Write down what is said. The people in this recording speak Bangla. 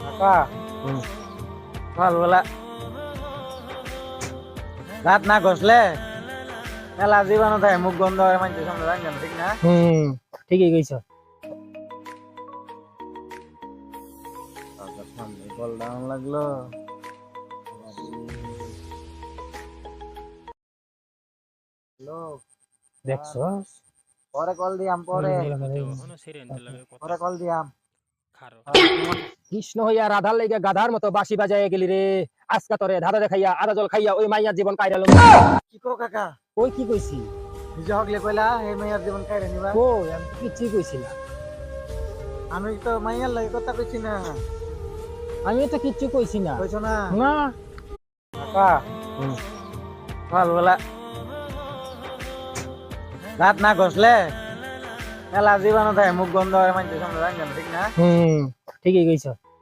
কাকা সকালবেলা দাঁত না ঘষলে মেলা জীবাণু থাকে, মুখ গন্ধ হয়, মানুষের সামনে রাখবেন, ঠিক না? ঠিকই কইছ। কাকার সামনে কল ডাউন লাগলো। হ্যালো, দেখছস পরে কল দিয়াম, পরে পরে কল দিয়াম। কৃষ্ণ হইয়া রাধার লেগে গাধার মতো বাঁশি বাজাইয়া গেলি রে। আজকা তোরে ধাঁধা দেখাইয়া আদা জল খাইয়া ওই মাইয়ার জীবন কাইরা লম। কি কো কাকা? ওই কি কইছি? নিজে হকলে কইলা এই মাইয়ার জীবন কাইরে নিবা। কই আমি কিছুই কইছি না। আমি তো মাইয়ার লাগে কথা কইছি না। আমি তো কিচ্ছু কইছি না। কইছো না? না কাকা সকালবেলা দাঁত না ঘষলে মেলা জীবাণু থাকে, মুখ গন্ধ হয়, মানুষের সামনে রাখবেন, ঠিক না? ঠিকই কইছ।